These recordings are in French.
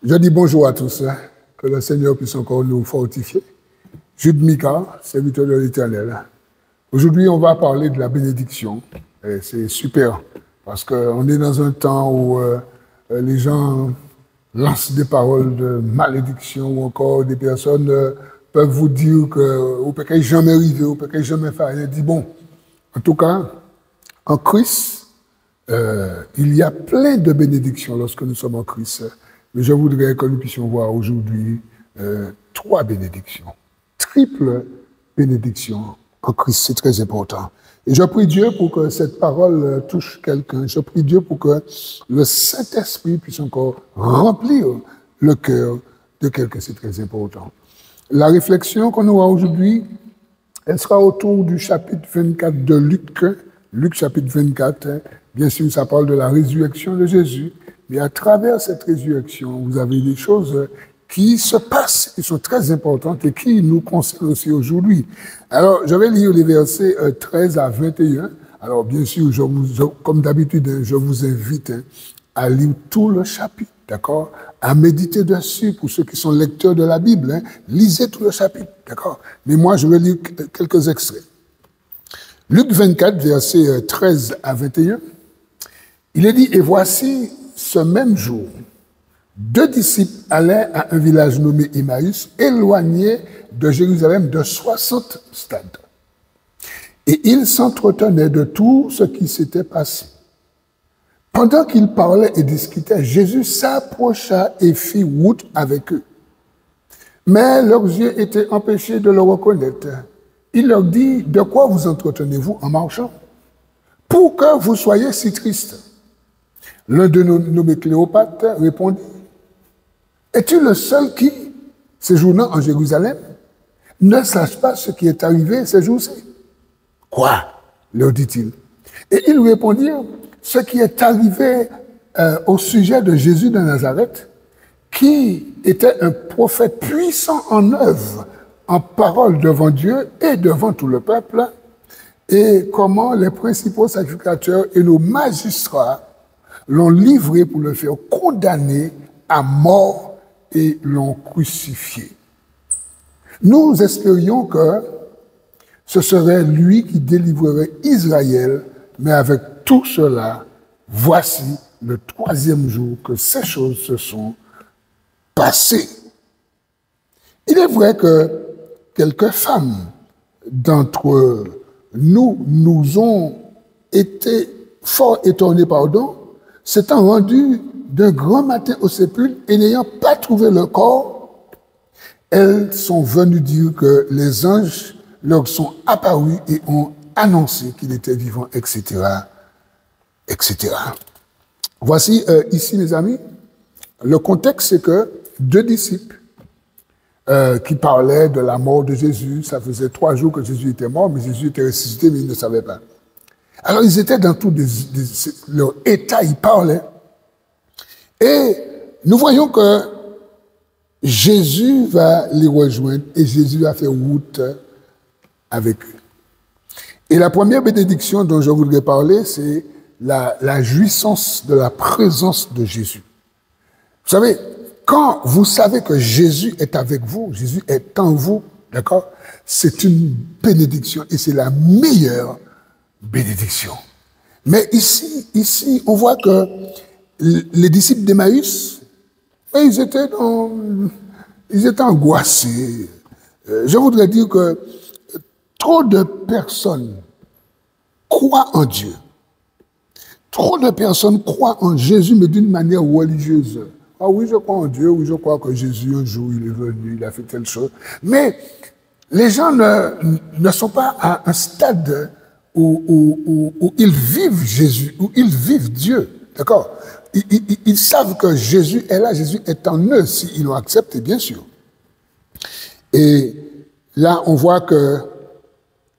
Je dis bonjour à tous, hein, que le Seigneur puisse encore nous fortifier. Jude Mika, serviteur de l'Éternel. Aujourd'hui, on va parler de la bénédiction. Et c'est super, parce qu'on est dans un temps où les gens lancent des paroles de malédiction ou encore des personnes peuvent vous dire que vous ne pouvez jamais arriver, vous ne pouvez jamais faire rien. Dit bon, en tout cas, en Christ, il y a plein de bénédictions lorsque nous sommes en Christ. Mais je voudrais que nous puissions voir aujourd'hui 3 bénédictions. Triple bénédiction en Christ, c'est très important. Et je prie Dieu pour que cette parole touche quelqu'un. Je prie Dieu pour que le Saint-Esprit puisse encore remplir le cœur de quelqu'un. C'est très important. La réflexion qu'on aura aujourd'hui, elle sera autour du chapitre 24 de Luc. Luc chapitre 24, bien sûr, ça parle de la résurrection de Jésus. Mais à travers cette résurrection, vous avez des choses qui se passent, qui sont très importantes et qui nous concernent aussi aujourd'hui. Alors, je vais lire les versets 13 à 21. Alors, bien sûr, comme d'habitude, je vous invite à lire tout le chapitre, d'accord? À méditer dessus pour ceux qui sont lecteurs de la Bible. Lisez tout le chapitre, d'accord? Mais moi, je vais lire quelques extraits. Luc 24, versets 13 à 21. Il est dit, et voici, ce même jour, 2 disciples allaient à un village nommé Emmaüs, éloigné de Jérusalem de 60 stades. Et ils s'entretenaient de tout ce qui s'était passé. Pendant qu'ils parlaient et discutaient, Jésus s'approcha et fit route avec eux. Mais leurs yeux étaient empêchés de le reconnaître. Il leur dit, de quoi vous entretenez-vous en marchant? Pour que vous soyez si tristes. L'un de nos nommé Cléopâtre répondit, es-tu le seul qui, séjournant en Jérusalem, ne sache pas ce qui est arrivé ces jours-ci? Quoi? Leur dit-il. Et ils répondirent, ce qui est arrivé au sujet de Jésus de Nazareth, qui était un prophète puissant en œuvre, en parole devant Dieu et devant tout le peuple, et comment les principaux sacrificateurs et nos magistrats l'ont livré pour le faire condamner à mort et l'ont crucifié. Nous espérions que ce serait lui qui délivrerait Israël, mais avec tout cela, voici le 3e jour que ces choses se sont passées. Il est vrai que quelques femmes d'entre nous ont été fort étonnées, s'étant rendues d'un grand matin au sépulcre et n'ayant pas trouvé le corps, elles sont venues dire que les anges leur sont apparus et ont annoncé qu'il était vivant, etc., etc. Voici ici, mes amis, le contexte, c'est que 2 disciples qui parlaient de la mort de Jésus, ça faisait 3 jours que Jésus était mort, mais Jésus était ressuscité, mais ils ne savaient pas. Alors, ils étaient dans tout leur état, ils parlaient. Et nous voyons que Jésus va les rejoindre et Jésus va faire route avec eux. Et la première bénédiction dont je voudrais parler, c'est la jouissance de la présence de Jésus. Vous savez, quand vous savez que Jésus est avec vous, Jésus est en vous, d'accord? C'est une bénédiction et c'est la meilleure bénédiction. Mais ici, on voit que les disciples d'Emmaüs, ils étaient angoissés. Je voudrais dire que trop de personnes croient en Dieu. Trop de personnes croient en Jésus, mais d'une manière religieuse. Ah oui, je crois en Dieu, oui, je crois que Jésus, un jour, il est venu, il a fait telle chose. Mais les gens ne sont pas à un stade où ils vivent Jésus, où ils vivent Dieu. D'accord? Ils savent que Jésus est là, Jésus est en eux, s'ils l'ont accepté, bien sûr. Et là, on voit que,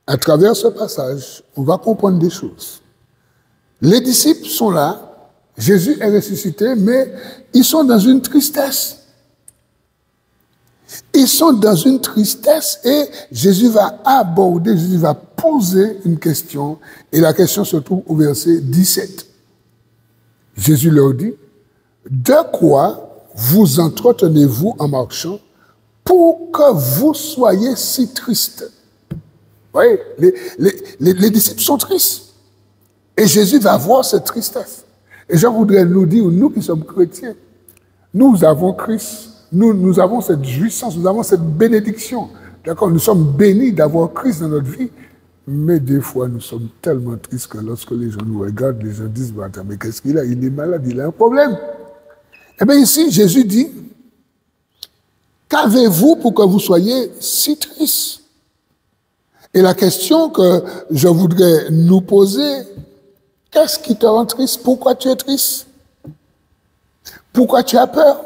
à travers ce passage, on va comprendre des choses. Les disciples sont là, Jésus est ressuscité, mais ils sont dans une tristesse. Ils sont dans une tristesse et Jésus va aborder, Jésus va poser une question. Et la question se trouve au verset 17. Jésus leur dit, de quoi vous entretenez-vous en marchant pour que vous soyez si tristes? Vous voyez, les disciples sont tristes. Et Jésus va voir cette tristesse. Et je voudrais nous dire, nous qui sommes chrétiens, nous avons Christ, nous avons cette jouissance, nous avons cette bénédiction. D'accord? Nous sommes bénis d'avoir Christ dans notre vie. Mais des fois, nous sommes tellement tristes que lorsque les gens nous regardent, les gens disent, bah, mais qu'est-ce qu'il a? Il est malade, il a un problème. Eh bien ici, Jésus dit, qu'avez-vous pour que vous soyez si tristes? Et la question que je voudrais nous poser, qu'est-ce qui te rend triste? Pourquoi tu es triste? Pourquoi tu as peur?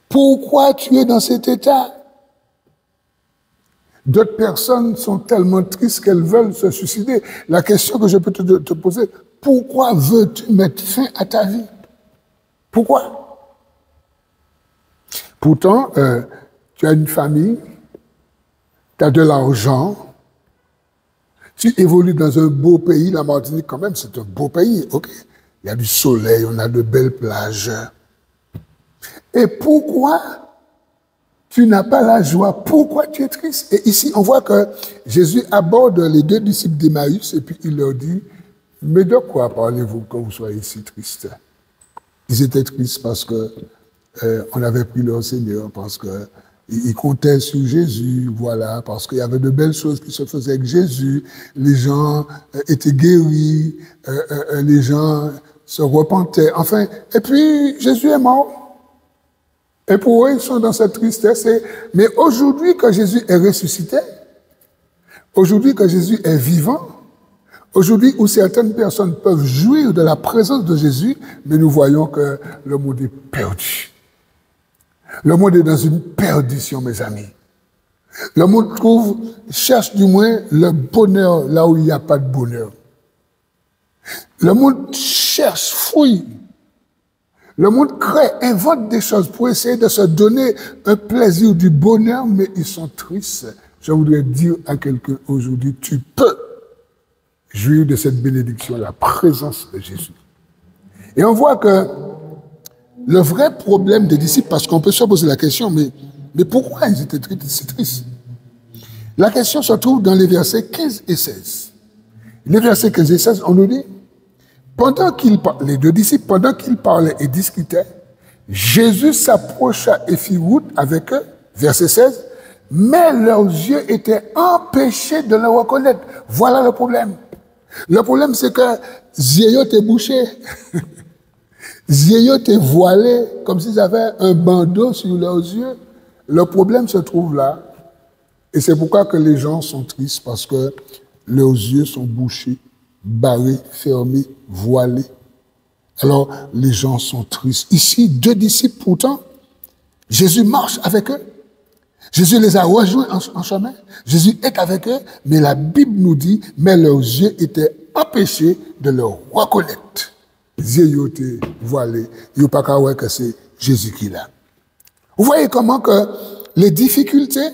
Pourquoi tu es dans cet état? D'autres personnes sont tellement tristes qu'elles veulent se suicider. La question que je peux te poser, pourquoi veux-tu mettre fin à ta vie? Pourquoi? Pourtant, tu as une famille, tu as de l'argent, tu évolues dans un beau pays, la Martinique quand même, c'est un beau pays, ok? Il y a du soleil, on a de belles plages. Et pourquoi tu n'as pas la joie? Pourquoi tu es triste? Et ici, on voit que Jésus aborde les deux disciples d'Emmaüs et puis il leur dit, mais de quoi parlez-vous quand vous soyez si tristes? Ils étaient tristes parce que on avait pris leur Seigneur, parce que ils comptaient sur Jésus, voilà, parce qu'il y avait de belles choses qui se faisaient avec Jésus, les gens étaient guéris, les gens se repentaient, enfin, et puis Jésus est mort. Et pour eux, ils sont dans cette tristesse. Mais aujourd'hui que Jésus est ressuscité, aujourd'hui que Jésus est vivant, aujourd'hui où certaines personnes peuvent jouir de la présence de Jésus, mais nous voyons que le monde est perdu. Le monde est dans une perdition, mes amis. Le monde cherche du moins le bonheur là où il n'y a pas de bonheur. Le monde cherche, fouille. Le monde crée, invente des choses pour essayer de se donner un plaisir du bonheur, mais ils sont tristes. Je voudrais dire à quelqu'un aujourd'hui, tu peux jouir de cette bénédiction, la présence de Jésus. Et on voit que le vrai problème des disciples, parce qu'on peut se poser la question, mais pourquoi ils étaient si tristes? La question se trouve dans les versets 15 et 16. Les versets 15 et 16, on nous dit, les deux disciples, pendant qu'ils parlaient et discutaient, Jésus s'approcha et fit route avec eux, verset 16, mais leurs yeux étaient empêchés de le reconnaître. Voilà le problème. Le problème, c'est que yeux étaient bouchés. Yeux étaient voilés, comme s'ils avaient un bandeau sur leurs yeux. Le problème se trouve là. Et c'est pourquoi que les gens sont tristes, parce que leurs yeux sont bouchés, barrés, fermés, voilés. Alors, les gens sont tristes. Ici, deux disciples, pourtant, Jésus marche avec eux. Jésus les a rejoints en chemin. Jésus est avec eux, mais la Bible nous dit, mais leurs yeux étaient empêchés de le reconnaître. Les yeux étaient voilés. Ils n'ont pas qu'à voir que c'est Jésus qui est là. Vous voyez comment que les difficultés,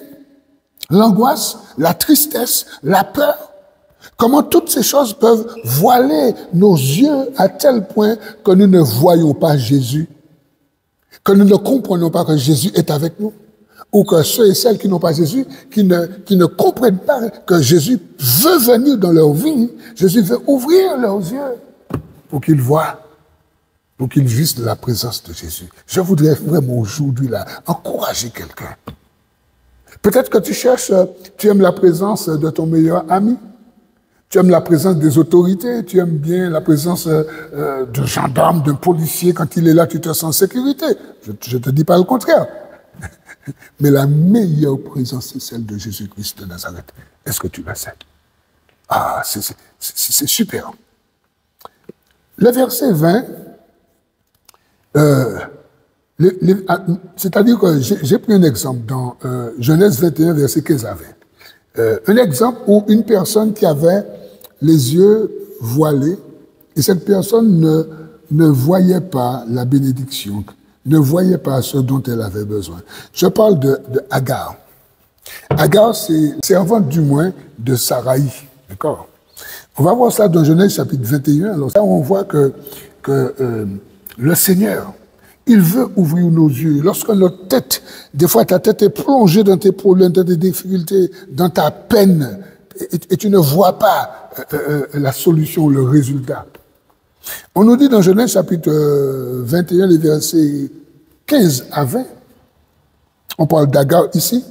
l'angoisse, la tristesse, la peur, comment toutes ces choses peuvent voiler nos yeux à tel point que nous ne voyons pas Jésus, que nous ne comprenons pas que Jésus est avec nous, ou que ceux et celles qui n'ont pas Jésus, qui ne comprennent pas que Jésus veut venir dans leur vie, Jésus veut ouvrir leurs yeux pour qu'ils voient, pour qu'ils jouissent de la présence de Jésus. Je voudrais vraiment aujourd'hui là encourager quelqu'un. Peut-être que tu cherches, tu aimes la présence de ton meilleur ami, tu aimes la présence des autorités, tu aimes bien la présence d'un gendarme, d'un policier. Quand il est là, tu te sens en sécurité. Je ne te dis pas le contraire. Mais la meilleure présence, c'est celle de Jésus-Christ de Nazareth. Est-ce que tu la sais? Ah, c'est super. Le verset 20, c'est-à-dire que j'ai pris un exemple dans Genèse 21, verset 15 à 20. Un exemple où une personne qui avait les yeux voilés, et cette personne ne voyait pas la bénédiction, ne voyait pas ce dont elle avait besoin. Je parle de Agar. Agar, c'est servante du moins de Saraï. D'accord? On va voir ça dans Genèse chapitre 21. Alors là, on voit que le Seigneur Il veut ouvrir nos yeux. Lorsque notre tête, des fois ta tête est plongée dans tes problèmes, dans tes difficultés, dans ta peine, et tu ne vois pas la solution, le résultat. On nous dit dans Genèse chapitre 21, les versets 15 à 20, on parle d'Agar ici.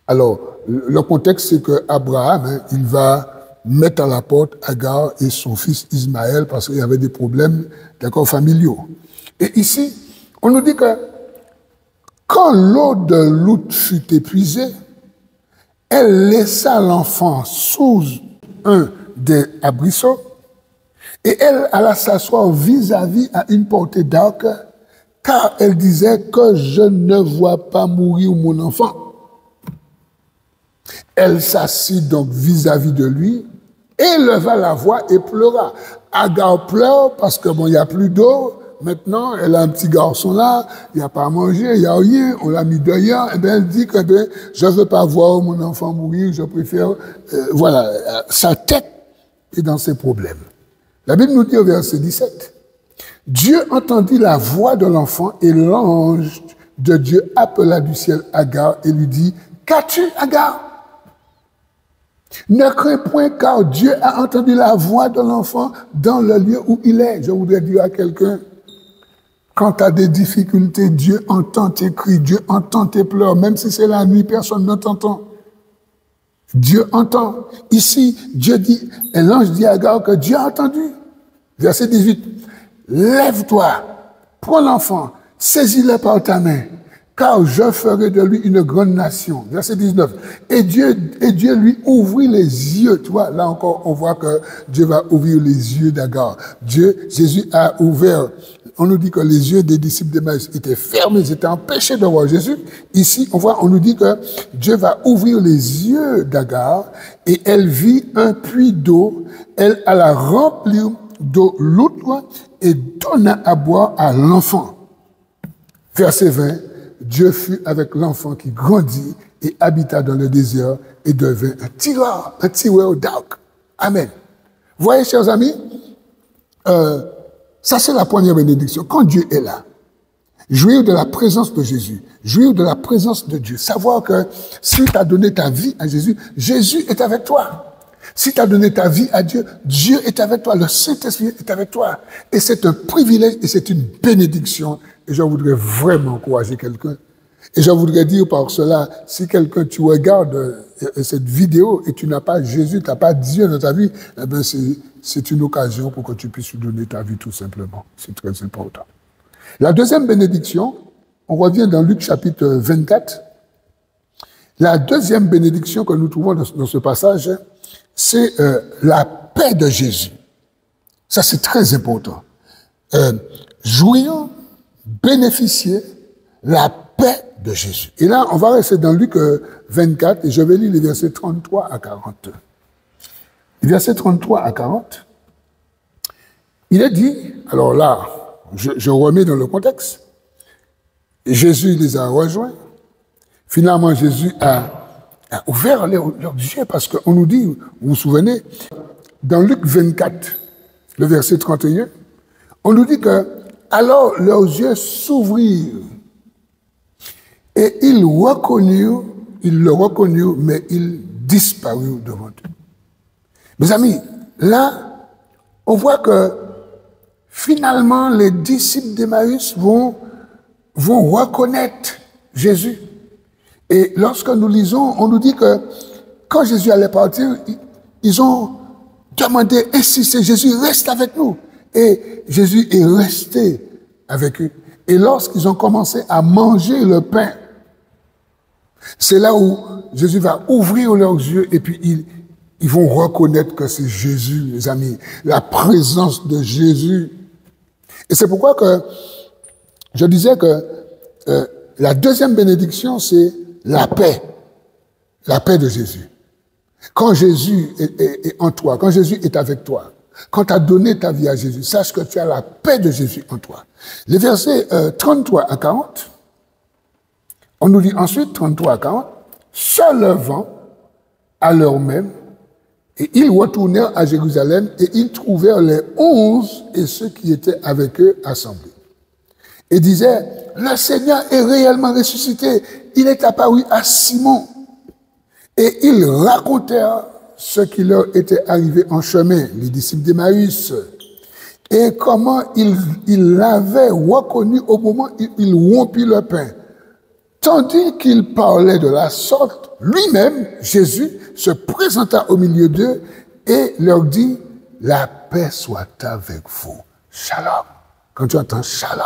Alors, le contexte, c'est que Abraham, il va mettre à la porte Agar et son fils Ismaël parce qu'il y avait des problèmes, d'accord, familiaux. Et ici, on nous dit que quand l'eau de l'outre fut épuisée, elle laissa l'enfant sous un des arbrisseaux et elle alla s'asseoir vis-à-vis à une portée d'arc, car elle disait que je ne vois pas mourir mon enfant. Elle s'assit donc vis-à-vis de lui, éleva la voix et pleura. Agar pleure parce que bon, il n'y a plus d'eau. Maintenant, elle a un petit garçon là, il n'y a pas à manger, il n'y a rien, on l'a mis dehors. Et bien, elle dit que je ne veux pas voir mon enfant mourir, je préfère. Voilà, sa tête est dans ses problèmes. La Bible nous dit au verset 17, Dieu entendit la voix de l'enfant et l'ange de Dieu appela du ciel Agar et lui dit, qu'as-tu, Agar? Ne crains point car Dieu a entendu la voix de l'enfant dans le lieu où il est. Je voudrais dire à quelqu'un, quand tu as des difficultés, Dieu entend tes cris, Dieu entend tes pleurs, même si c'est la nuit, personne ne t'entend. Dieu entend. Ici, Dieu dit, et l'ange dit à Agar que Dieu a entendu. Verset 18, lève-toi, prends l'enfant, saisis-le par ta main, car je ferai de lui une grande nation. Verset 19. Et Dieu lui ouvrit les yeux. Tu vois, là encore, on voit que Dieu va ouvrir les yeux d'Agar. Jésus a ouvert. On nous dit que les yeux des disciples d'Emmaüs étaient fermés, ils étaient empêchés de voir Jésus. Ici, on nous dit que Dieu va ouvrir les yeux d'Agar et elle vit un puits d'eau. Elle alla remplir d'eau l'outre et donna à boire à l'enfant. Verset 20. Dieu fut avec l'enfant qui grandit et habita dans le désert et devint un tireur d'arc. Amen. Voyez, chers amis, ça c'est la première bénédiction. Quand Dieu est là, jouir de la présence de Jésus, jouir de la présence de Dieu, savoir que si tu as donné ta vie à Jésus, Jésus est avec toi. Si tu as donné ta vie à Dieu, Dieu est avec toi, le Saint-Esprit est avec toi. Et c'est un privilège et c'est une bénédiction. Et je voudrais vraiment encourager quelqu'un. Et je voudrais dire par cela, si quelqu'un, tu regardes cette vidéo et tu n'as pas Jésus, tu n'as pas Dieu dans ta vie, eh bien c'est une occasion pour que tu puisses lui donner ta vie tout simplement. C'est très important. La deuxième bénédiction, on revient dans Luc chapitre 24. La deuxième bénédiction que nous trouvons dans ce passage, c'est la paix de Jésus. Ça, c'est très important. Jouir, bénéficier, la paix de Jésus. Et là, on va rester dans Luc 24 et je vais lire les versets 33 à 40. Les versets 33 à 40, il est dit, alors là, je remets dans le contexte, Jésus les a rejoints. Finalement, Jésus a ouvert leurs yeux parce qu'on nous dit, vous vous souvenez, dans Luc 24, le verset 31, on nous dit que alors leurs yeux s'ouvrirent et ils le reconnurent, mais ils disparurent devant eux. Mes amis, là, on voit que finalement les disciples d'Emmaüs vont reconnaître Jésus. Et lorsque nous lisons, on nous dit que quand Jésus allait partir, ils ont demandé, insisté, Jésus reste avec nous. Et Jésus est resté avec eux. Et lorsqu'ils ont commencé à manger le pain, c'est là où Jésus va ouvrir leurs yeux et puis ils vont reconnaître que c'est Jésus, les amis, la présence de Jésus. Et c'est pourquoi que je disais que la deuxième bénédiction, c'est la paix de Jésus. Quand Jésus est en toi, quand Jésus est avec toi, quand tu as donné ta vie à Jésus, sache que tu as la paix de Jésus en toi. Les versets 33 à 40, on nous dit ensuite, 33 à 40, se levant à l'heure même, et ils retournèrent à Jérusalem, et ils trouvèrent les 11 et ceux qui étaient avec eux assemblés. et disait, le Seigneur est réellement ressuscité. Il est apparu à Simon. Et ils racontèrent ce qui leur était arrivé en chemin, les disciples d'Emmaüs, et comment ils l'avaient reconnu au moment où il rompit le pain. Tandis qu'il parlait de la sorte, lui-même, Jésus, se présenta au milieu d'eux et leur dit, la paix soit avec vous. Shalom. Quand tu entends shalom,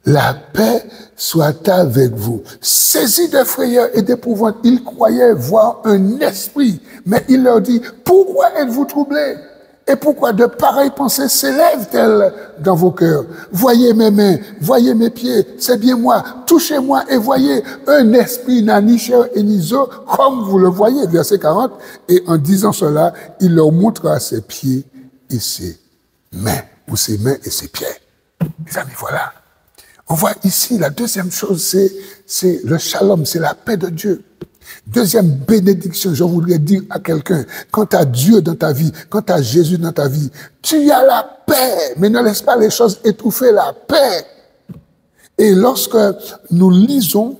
la paix soit avec vous. Saisis de frayeur et d'épouvante, ils croyaient voir un esprit. Mais il leur dit, pourquoi êtes-vous troublés? Et pourquoi de pareilles pensées s'élèvent-elles dans vos cœurs? Voyez mes mains, voyez mes pieds, c'est bien moi. Touchez-moi et voyez, un esprit n'a ni chair et ni os, comme vous le voyez. Verset 40. Et en disant cela, il leur montra ses pieds et ses mains, ou ses mains et ses pieds. Mes amis, voilà. On voit ici, la deuxième chose, c'est le shalom, c'est la paix de Dieu. Deuxième bénédiction, je voudrais dire à quelqu'un, quand tu as Dieu dans ta vie, quand tu as Jésus dans ta vie, tu as la paix, mais ne laisse pas les choses étouffer la paix. Et lorsque nous lisons,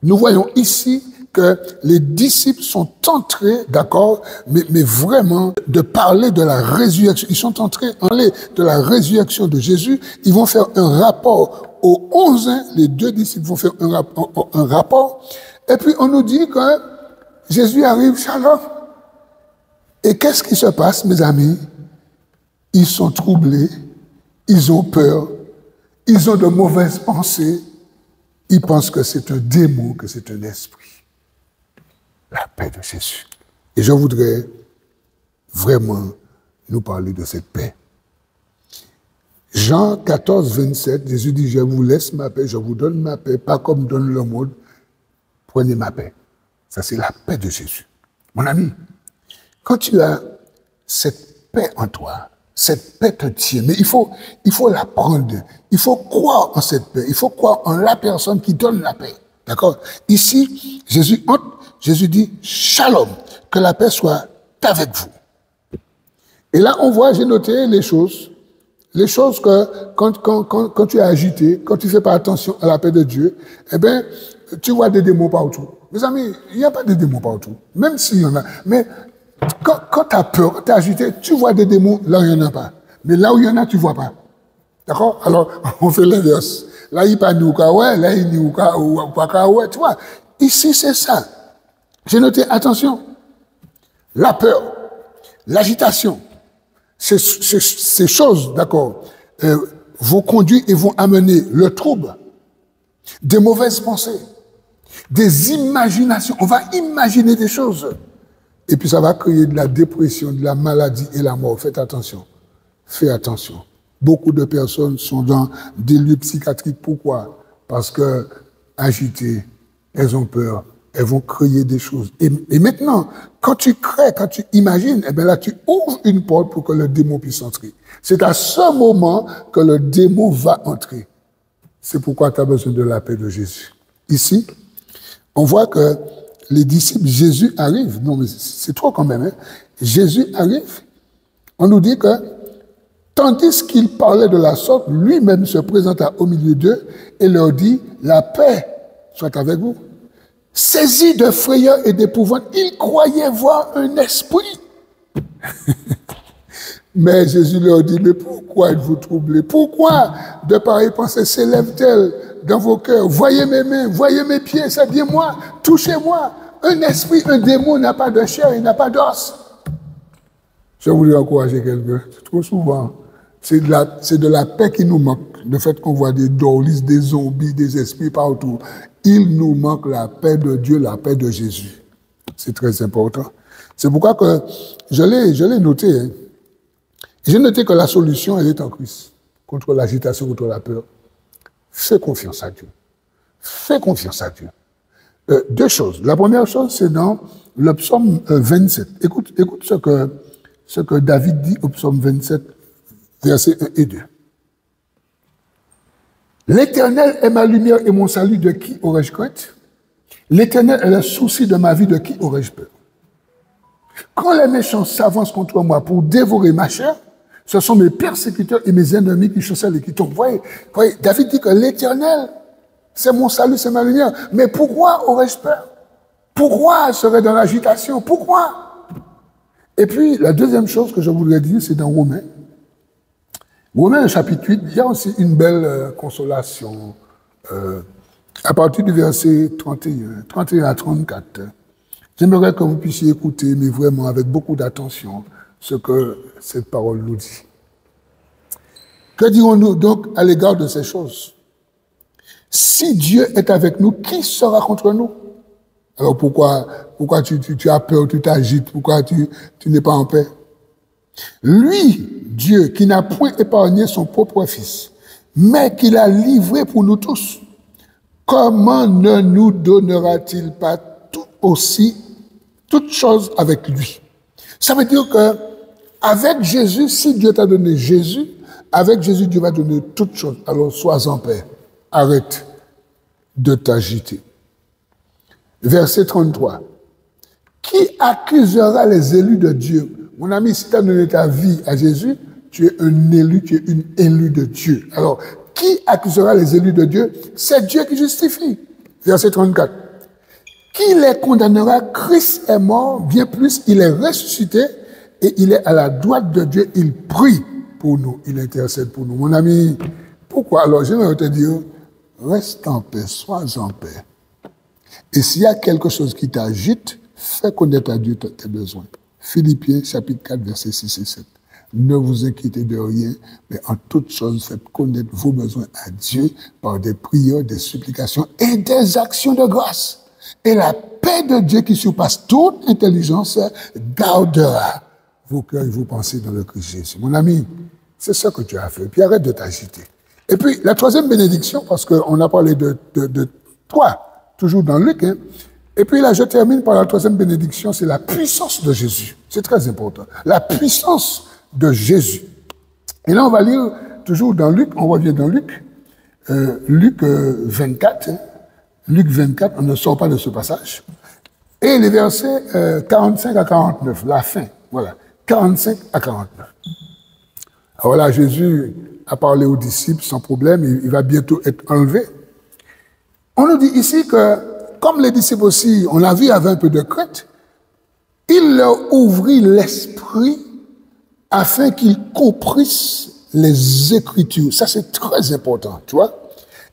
nous voyons ici que les disciples sont entrés, d'accord, mais vraiment de parler de la résurrection. Ils sont entrés en parler de la résurrection de Jésus. Ils vont faire un rapport aux 11, les deux disciples vont faire un rapport. Et puis on nous dit que Jésus arrive, shalom. Et qu'est-ce qui se passe, mes amis? Ils sont troublés, ils ont peur, ils ont de mauvaises pensées. Ils pensent que c'est un démon, que c'est un esprit. La paix de Jésus. Et je voudrais vraiment nous parler de cette paix. Jean 14, 27, Jésus dit, je vous laisse ma paix, je vous donne ma paix, pas comme donne le monde, prenez ma paix. Ça, c'est la paix de Jésus. Mon ami, quand tu as cette paix en toi, cette paix te tient, mais il faut la prendre, il faut croire en cette paix, il faut croire en la personne qui donne la paix. D'accord? Ici, Jésus entre, Jésus dit, shalom, que la paix soit avec vous. Et là, on voit, j'ai noté les choses que quand tu es agité, quand tu ne fais pas attention à la paix de Dieu, eh bien, tu vois des démons partout. Mes amis, il n'y a pas de démons partout, même s'il y en a. Mais quand tu as peur, tu es agité, tu vois des démons là où il n'y en a pas. Mais là où il y en a, tu ne vois pas. D'accord? Alors, on fait l'inverse. Là, il n'y a pas de ouais, là, il n'y a pas ouais, tu vois. Ici, c'est ça. J'ai noté, attention, la peur, l'agitation, ces choses, d'accord, vont conduire et vont amener le trouble, des mauvaises pensées, des imaginations. On va imaginer des choses. Et puis ça va créer de la dépression, de la maladie et la mort. Faites attention. Faites attention. Beaucoup de personnes sont dans des lieux psychiatriques. Pourquoi? Parce que agitées, elles ont peur. Elles vont créer des choses. Et maintenant, quand tu crées, quand tu imagines, eh bien là, tu ouvres une porte pour que le démon puisse entrer. C'est à ce moment que le démon va entrer. C'est pourquoi tu as besoin de la paix de Jésus. Ici, on voit que les disciples, Jésus arrive. Non, mais c'est trop quand même. Hein? Jésus arrive. On nous dit que, tandis qu'il parlait de la sorte, lui-même se présenta au milieu d'eux et leur dit, la paix soit avec vous. Saisis de frayeur et d'épouvante, ils croyaient voir un esprit. Mais Jésus leur dit, mais pourquoi êtes-vous troublés? Pourquoi de pareilles pensées s'élèvent-elles dans vos cœurs? Voyez mes mains, voyez mes pieds, c'est bien moi, touchez-moi. Un esprit, un démon n'a pas de chair, il n'a pas d'os. Je voulais encourager quelqu'un, trop souvent, c'est de la paix qui nous manque. Le fait qu'on voit des dorlis, des zombies, des esprits partout. Il nous manque la paix de Dieu, la paix de Jésus. C'est très important. C'est pourquoi que je l'ai noté. Hein. J'ai noté que la solution, elle est en Christ. Contre l'agitation, contre la peur. Fais confiance à Dieu. Fais confiance à Dieu. Deux choses. La première chose, c'est dans le psaume 27. Écoute ce que David dit au psaume 27, versets 1 et 2. L'Éternel est ma lumière et mon salut, de qui aurais-je crainte? L'Éternel est le souci de ma vie, de qui aurais-je peur? Quand les méchants s'avancent contre moi pour dévorer ma chair, Ce sont mes persécuteurs et mes ennemis qui chancellent et qui tombent. Voyez, David dit que l'Éternel, c'est mon salut, c'est ma lumière. Mais pourquoi aurais-je peur? Pourquoi serais-je dans l'agitation? Pourquoi? Et puis, la deuxième chose que je voudrais dire, c'est dans Romains. Romains, chapitre 8, il y a aussi une belle consolation. À partir du verset 31 à 34, j'aimerais que vous puissiez écouter, mais vraiment avec beaucoup d'attention, ce que cette parole nous dit. Que dirons-nous donc à l'égard de ces choses? Si Dieu est avec nous, qui sera contre nous? Alors pourquoi tu as peur, tu t'agites, pourquoi tu n'es pas en paix? Lui, Dieu, qui n'a point épargné son propre Fils, mais qui l'a livré pour nous tous, comment ne nous donnera-t-il pas toutes choses avec lui? Ça veut dire que avec Jésus, si Dieu t'a donné Jésus, avec Jésus, Dieu va donner toutes choses. Alors sois en paix. Arrête de t'agiter. Verset 33. Qui accusera les élus de Dieu? Mon ami, si tu as donné ta vie à Jésus, tu es un élu, tu es une élue de Dieu. Alors, qui accusera les élus de Dieu? C'est Dieu qui justifie. Verset 34. Qui les condamnera? Christ est mort, bien plus, il est ressuscité et il est à la droite de Dieu. Il prie pour nous, il intercède pour nous. Mon ami, pourquoi? Alors, j'aimerais te dire, reste en paix, sois en paix. Et s'il y a quelque chose qui t'agite, fais connaître à Dieu tes besoins. Philippiens, chapitre 4, versets 6 et 7. Ne vous inquiétez de rien, mais en toutes choses, faites connaître vos besoins à Dieu par des prières, des supplications et des actions de grâce. Et la paix de Dieu qui surpasse toute intelligence gardera vos cœurs et vos pensées dans le Christ Jésus. Mon ami, c'est ça que tu as fait. Et puis arrête de t'agiter. Et puis la troisième bénédiction, parce qu'on a parlé de toi, toujours dans Luc, hein. Et puis là, je termine par la troisième bénédiction, c'est la puissance de Jésus. C'est très important. La puissance de Jésus. Et là, on va lire toujours dans Luc, on revient dans Luc, Luc 24. Hein. Luc 24, on ne sort pas de ce passage. Et les versets 45 à 49, la fin, voilà, 45 à 49. Alors là, Jésus a parlé aux disciples sans problème, il va bientôt être enlevé. On nous dit ici que, comme les disciples aussi, on l'a vu, avaient un peu de crainte, il leur ouvrit l'esprit afin qu'ils comprissent les Écritures. Ça, c'est très important, tu vois.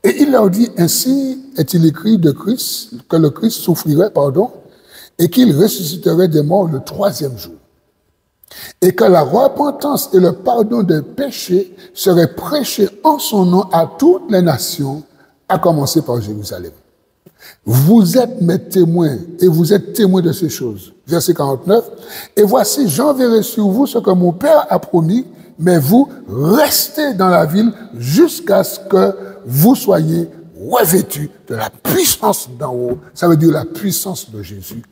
Et il leur dit, ainsi est-il écrit de Christ, que le Christ souffrirait, et qu'il ressusciterait des morts le troisième jour. Et que la repentance et le pardon des péchés seraient prêchés en son nom à toutes les nations, à commencer par Jérusalem. Vous êtes mes témoins, et vous êtes témoins de ces choses. Verset 49. Et voici, j'enverrai sur vous ce que mon Père a promis, mais vous restez dans la ville jusqu'à ce que vous soyez revêtus de la puissance d'en haut. Ça veut dire la puissance de Jésus.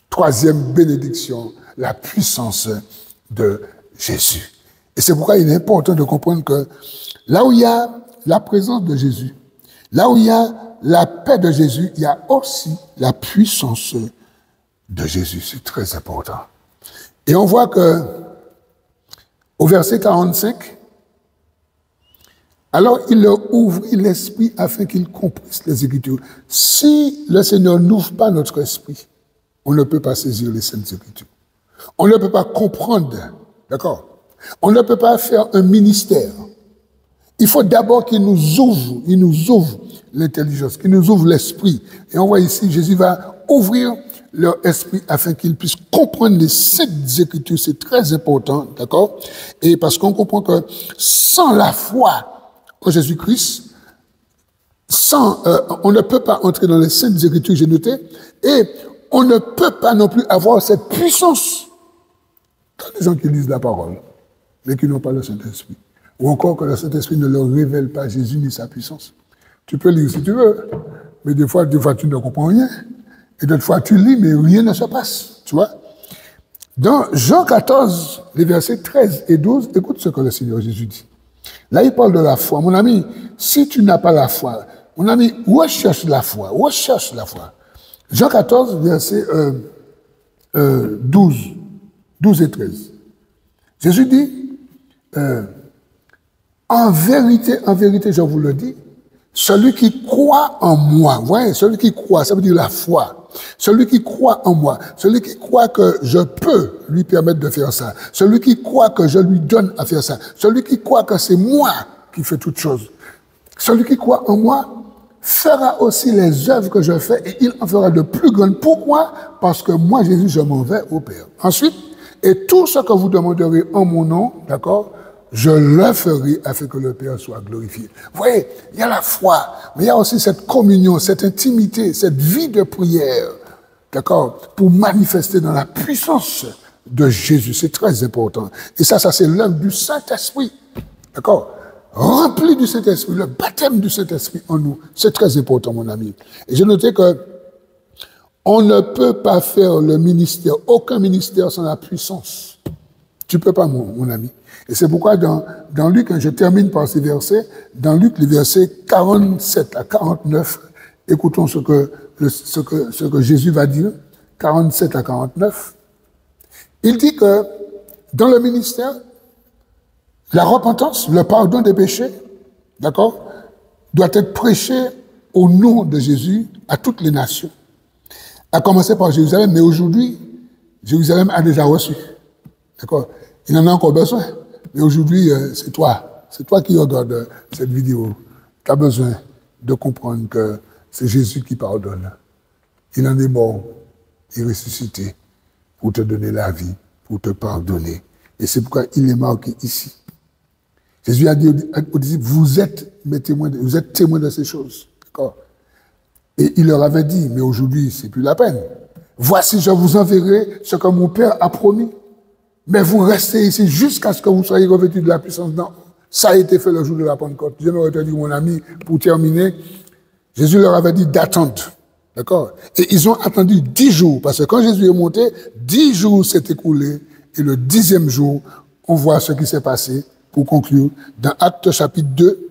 Troisième bénédiction, la puissance de Jésus. Et c'est pourquoi il est important de comprendre que là où il y a la présence de Jésus, là où il y a la paix de Jésus, il y a aussi la puissance de Jésus. C'est très important. Et on voit que au verset 45, alors il leur ouvrit l'esprit afin qu'ils comprissent les Écritures. Si le Seigneur n'ouvre pas notre esprit, on ne peut pas saisir les Saintes Écritures. On ne peut pas comprendre, d'accord? On ne peut pas faire un ministère. Il faut d'abord qu'il nous ouvre l'intelligence, qu'il nous ouvre l'esprit. Et on voit ici, Jésus va ouvrir leur esprit afin qu'ils puissent comprendre les Saintes Écritures. C'est très important, d'accord? Et parce qu'on comprend que sans la foi en Jésus-Christ, on ne peut pas entrer dans les Saintes Écritures, j'ai noté, et on ne peut pas non plus avoir cette puissance. Quand des gens qui lisent la parole, mais qui n'ont pas le Saint-Esprit, ou encore que le Saint-Esprit ne leur révèle pas Jésus ni sa puissance. Tu peux lire si tu veux, mais des fois tu ne comprends rien. Et d'autres fois, tu lis, mais rien ne se passe. Tu vois? Dans Jean 14, les versets 13 et 12, écoute ce que le Seigneur Jésus dit. Là, il parle de la foi. Mon ami, si tu n'as pas la foi, mon ami, recherche la foi. Recherche la foi. Jean 14, versets 12 et 13. Jésus dit, en vérité, je vous le dis, celui qui croit en moi, voyez, celui qui croit, ça veut dire la foi. Celui qui croit en moi, celui qui croit que je peux lui permettre de faire ça, celui qui croit que je lui donne à faire ça, celui qui croit que c'est moi qui fais toutes choses, celui qui croit en moi fera aussi les œuvres que je fais et il en fera de plus grandes. Pourquoi? Parce que moi, Jésus, je m'en vais au Père. Ensuite, et tout ce que vous demanderez en mon nom, d'accord, je le ferai afin que le Père soit glorifié. Vous voyez, il y a la foi, mais il y a aussi cette communion, cette intimité, cette vie de prière, d'accord, pour manifester dans la puissance de Jésus. C'est très important. Et ça c'est l'œuvre du Saint-Esprit, d'accord, rempli du Saint-Esprit, le baptême du Saint-Esprit en nous. C'est très important, mon ami. Et j'ai noté que on ne peut pas faire le ministère, aucun ministère sans la puissance. Tu ne peux pas, mon ami. Et c'est pourquoi dans Luc, je termine par ces versets, dans Luc, les versets 47 à 49, écoutons ce que Jésus va dire, 47 à 49. Il dit que dans le ministère, la repentance, le pardon des péchés, d'accord, doit être prêché au nom de Jésus à toutes les nations. À commencer par Jérusalem, mais aujourd'hui, Jérusalem a déjà reçu. D'accord? Il en a encore besoin. Mais aujourd'hui, c'est toi qui regardes cette vidéo. Tu as besoin de comprendre que c'est Jésus qui pardonne. Il en est mort et ressuscité pour te donner la vie, pour te pardonner. Et c'est pourquoi il est marqué ici. Jésus a dit aux disciples, vous êtes témoins de ces choses. D'accord? Et il leur avait dit, mais aujourd'hui, c'est plus la peine. Voici, je vous enverrai ce que mon Père a promis. Mais vous restez ici jusqu'à ce que vous soyez revêtus de la puissance d'en haut. Ça a été fait le jour de la Pentecôte. J'aimerais te dire, mon ami, pour terminer, Jésus leur avait dit d'attendre. D'accord? Et ils ont attendu 10 jours, parce que quand Jésus est monté, 10 jours s'est écoulé, et le 10e jour, on voit ce qui s'est passé, pour conclure, dans Actes chapitre 2,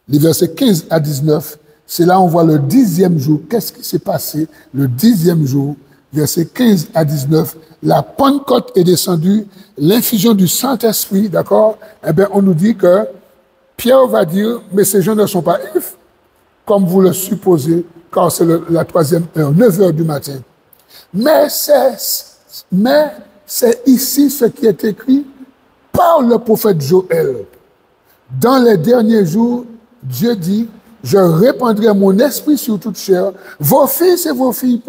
les versets 15 à 19, c'est là on voit le 10e jour. Qu'est-ce qui s'est passé le 10e jour, versets 15 à 19, la Pentecôte est descendue, l'infusion du Saint-Esprit, d'accord? Eh bien, on nous dit que Pierre va dire, mais ces gens ne sont pas ifs, comme vous le supposez, car c'est la 3e heure, 9 heures du matin. Mais c'est ici ce qui est écrit par le prophète Joël. Dans les derniers jours, Dieu dit, je répandrai mon esprit sur toute chair. Vos fils et vos filles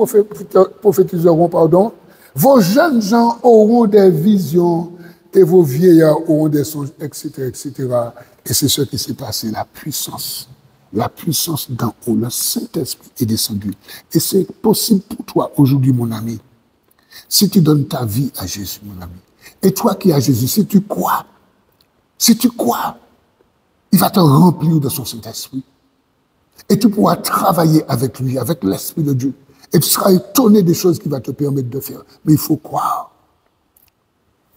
prophétiseront, Vos jeunes gens auront des visions et vos vieillards auront des songes, etc., etc. Et c'est ce qui s'est passé, la puissance d'en haut, le Saint-Esprit est descendu. Et c'est possible pour toi aujourd'hui, mon ami, si tu donnes ta vie à Jésus, mon ami. Et toi qui as Jésus, si tu crois, il va te remplir de son Saint-Esprit. Et tu pourras travailler avec lui, avec l'Esprit de Dieu. Et tu seras étonné des choses qu'il va te permettre de faire. Mais il faut croire.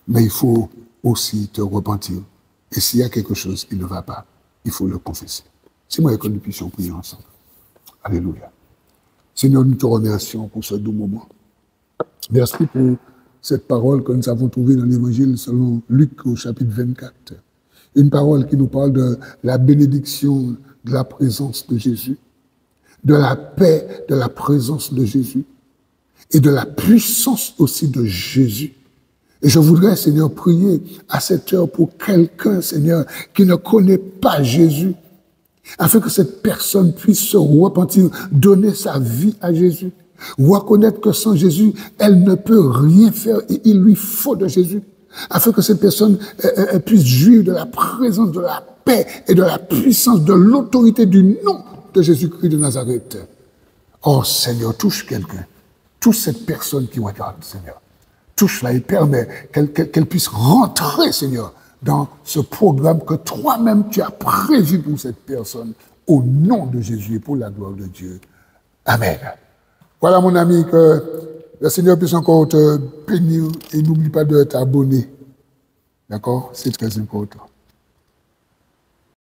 Mais il faut aussi te repentir. Et s'il y a quelque chose qui ne va pas, il faut le confesser. C'est moi que nous puissions prier ensemble. Alléluia. Seigneur, nous te remercions pour ce doux moment. Merci pour cette parole que nous avons trouvée dans l'Évangile selon Luc au chapitre 24. Une parole qui nous parle de la bénédiction de la présence de Jésus, de la paix de la présence de Jésus et de la puissance aussi de Jésus. Et je voudrais, Seigneur, prier à cette heure pour quelqu'un, Seigneur, qui ne connaît pas Jésus, afin que cette personne puisse se repentir, donner sa vie à Jésus, reconnaître que sans Jésus, elle ne peut rien faire et il lui faut de Jésus, afin que cette personne puisse jouir de la présence, de la paix et de la puissance, de l'autorité du nom de Jésus-Christ de Nazareth. Oh Seigneur, touche quelqu'un, touche cette personne qui regarde, Seigneur. Touche-la et permet qu'elle puisse rentrer, Seigneur, dans ce programme que toi-même tu as prévu pour cette personne, au nom de Jésus et pour la gloire de Dieu. Amen. Voilà, mon ami, que le Seigneur puisse encore te bénir et n'oublie pas de t'abonner. D'accord? C'est très important.